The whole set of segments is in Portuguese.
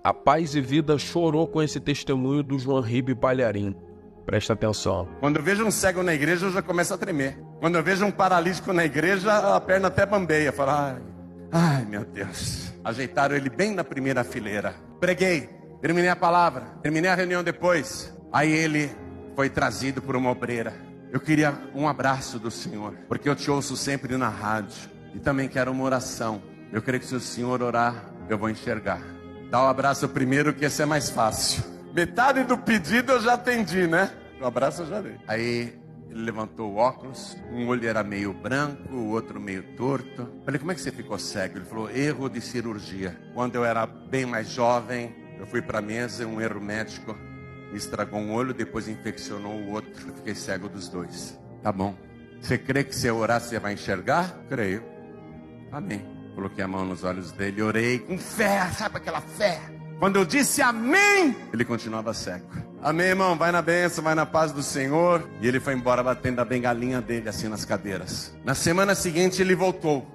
A Paz e Vida chorou com esse testemunho do João Ribe Palharim. Presta atenção. Quando eu vejo um cego na igreja, eu já começo a tremer. Quando eu vejo um paralítico na igreja, a perna até bambeia. Fala, ai meu Deus. Ajeitaram ele bem na primeira fileira. Preguei, terminei a palavra, terminei a reunião depois. Aí ele foi trazido por uma obreira. Eu queria um abraço do Senhor, porque eu te ouço sempre na rádio. E também quero uma oração. Eu creio que se o Senhor orar, eu vou enxergar. Dá um abraço primeiro, que esse é mais fácil. Metade do pedido eu já atendi, né? O abraço eu já dei. Aí ele levantou o óculos. Um olho era meio branco, o outro meio torto. Falei, como é que você ficou cego? Ele falou, erro de cirurgia. Quando eu era bem mais jovem, eu fui para a mesa, um erro médico me estragou um olho, depois infeccionou o outro. Eu fiquei cego dos dois. Tá bom. Você crê que se eu orar você vai enxergar? Creio. Amém. Coloquei a mão nos olhos dele, orei com fé, sabe aquela fé? Quando eu disse amém, ele continuava cego. Amém, irmão, vai na bênção, vai na paz do Senhor. E ele foi embora batendo a bengalinha dele assim nas cadeiras. Na semana seguinte ele voltou,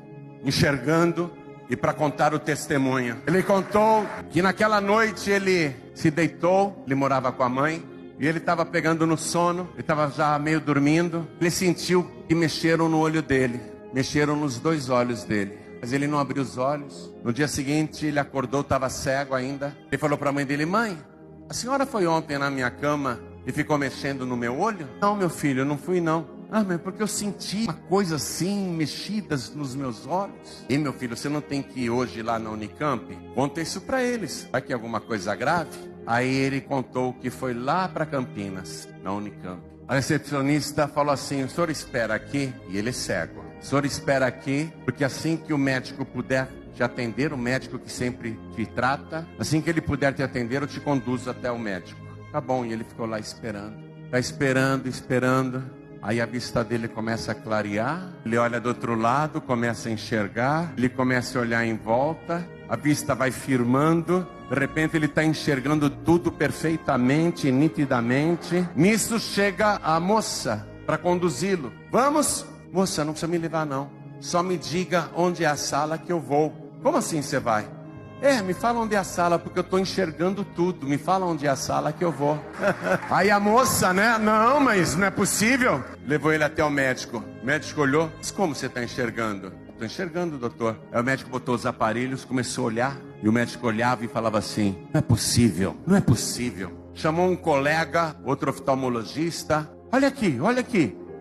enxergando e para contar o testemunho. Ele contou que naquela noite ele se deitou, ele morava com a mãe. E ele estava pegando no sono, ele estava já meio dormindo. Ele sentiu que mexeram no olho dele, mexeram nos dois olhos dele. Mas ele não abriu os olhos. No dia seguinte ele acordou, estava cego ainda. Ele falou para a mãe dele, mãe, a senhora foi ontem na minha cama e ficou mexendo no meu olho? Não, meu filho, eu não fui não. Ah, mas porque eu senti uma coisa assim, mexidas nos meus olhos. E meu filho, você não tem que ir hoje lá na Unicamp? Conta isso para eles, vai que é alguma coisa grave. Aí ele contou que foi lá para Campinas, na Unicamp. A recepcionista falou assim, o senhor espera aqui? E ele é cego. O senhor espera aqui, porque assim que o médico puder te atender, o médico que sempre te trata, assim que ele puder te atender, eu te conduzo até o médico. Tá bom, e ele ficou lá esperando. Tá esperando. Aí a vista dele começa a clarear, ele olha do outro lado, começa a enxergar, ele começa a olhar em volta, a vista vai firmando, de repente ele está enxergando tudo perfeitamente, nitidamente. Nisso chega a moça para conduzi-lo. Vamos? Moça, não precisa me levar não, só me diga onde é a sala que eu vou. Como assim você vai? Me fala onde é a sala, porque eu estou enxergando tudo. Me fala onde é a sala que eu vou. Aí a moça, né? Não, mas não é possível. Levou ele até o médico. O médico olhou. Mas como você está enxergando? Estou enxergando, doutor. Aí o médico botou os aparelhos, começou a olhar. E o médico olhava e falava assim, não é possível, não é possível. Chamou um colega, outro oftalmologista. Olha aqui.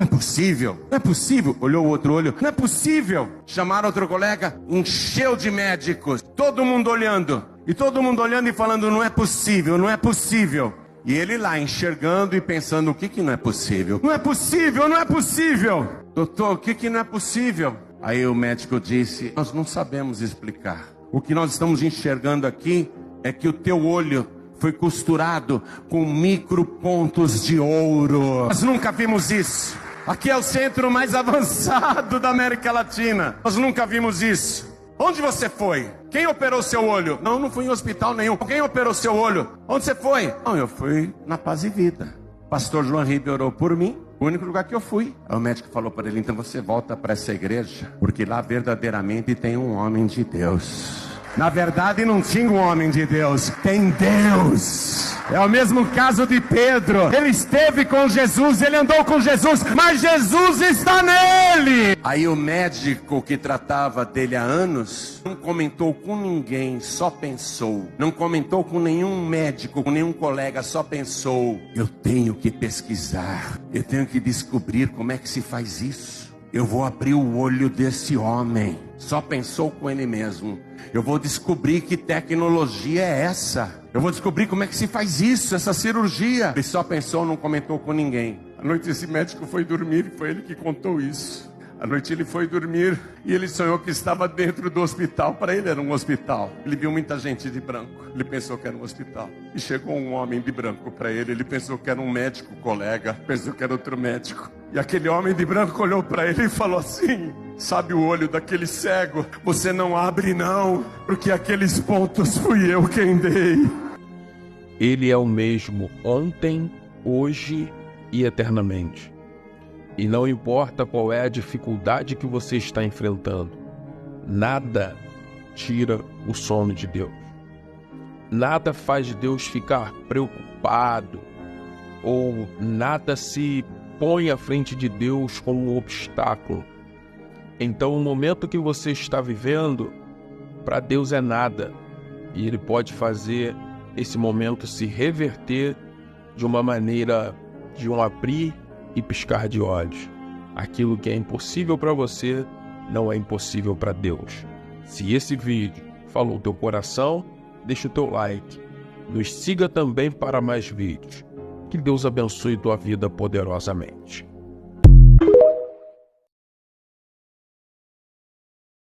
Não é possível, não é possível. Olhou o outro olho, não é possível. Chamaram outro colega, encheu de médicos, todo mundo olhando. E todo mundo olhando e falando, não é possível, não é possível. E ele lá enxergando e pensando, o que não é possível? Não é possível, não é possível. Doutor, o que não é possível? Aí o médico disse, nós não sabemos explicar. O que nós estamos enxergando aqui é que o teu olho foi costurado com micropontos de ouro. Nós nunca vimos isso. Aqui é o centro mais avançado da América Latina. Nós nunca vimos isso. Onde você foi? Quem operou seu olho? Não fui em hospital nenhum. Quem operou seu olho? Onde você foi? Não, eu fui na Paz e Vida. Pastor João Ribe orou por mim. O único lugar que eu fui. Aí o médico falou para ele, então você volta para essa igreja, porque lá verdadeiramente tem um homem de Deus. Na verdade não tinha um homem de Deus, tem Deus. É o mesmo caso de Pedro. Ele esteve com Jesus, ele andou com Jesus, mas Jesus está nele. Aí o médico que tratava dele há anos não comentou com ninguém, só pensou. Não comentou com nenhum médico, com nenhum colega, só pensou. Eu tenho que pesquisar, eu tenho que descobrir como é que se faz isso. Eu vou abrir o olho desse homem. Só pensou com ele mesmo. Eu vou descobrir que tecnologia é essa. Eu vou descobrir como é que se faz isso, essa cirurgia. Ele só pensou, não comentou com ninguém. À noite esse médico foi dormir e foi ele que contou isso. À noite ele foi dormir e ele sonhou que estava dentro do hospital. Para ele era um hospital. Ele viu muita gente de branco. Ele pensou que era um hospital. E chegou um homem de branco para ele. Ele pensou que era um médico colega. Pensou que era outro médico. E aquele homem de branco olhou para ele e falou assim, sabe o olho daquele cego? Você não abre não, porque aqueles pontos fui eu quem dei. Ele é o mesmo ontem, hoje e eternamente. E não importa qual é a dificuldade que você está enfrentando, nada tira o sono de Deus. nada faz Deus ficar preocupado, ou nada se põe à frente de Deus como um obstáculo. Então, o momento que você está vivendo, para Deus é nada, e Ele pode fazer esse momento se reverter de uma maneira de um abrir e piscar de olhos. Aquilo que é impossível para você não é impossível para Deus. Se esse vídeo falou teu coração, deixa o teu like. Nos siga também para mais vídeos. Que Deus abençoe tua vida poderosamente.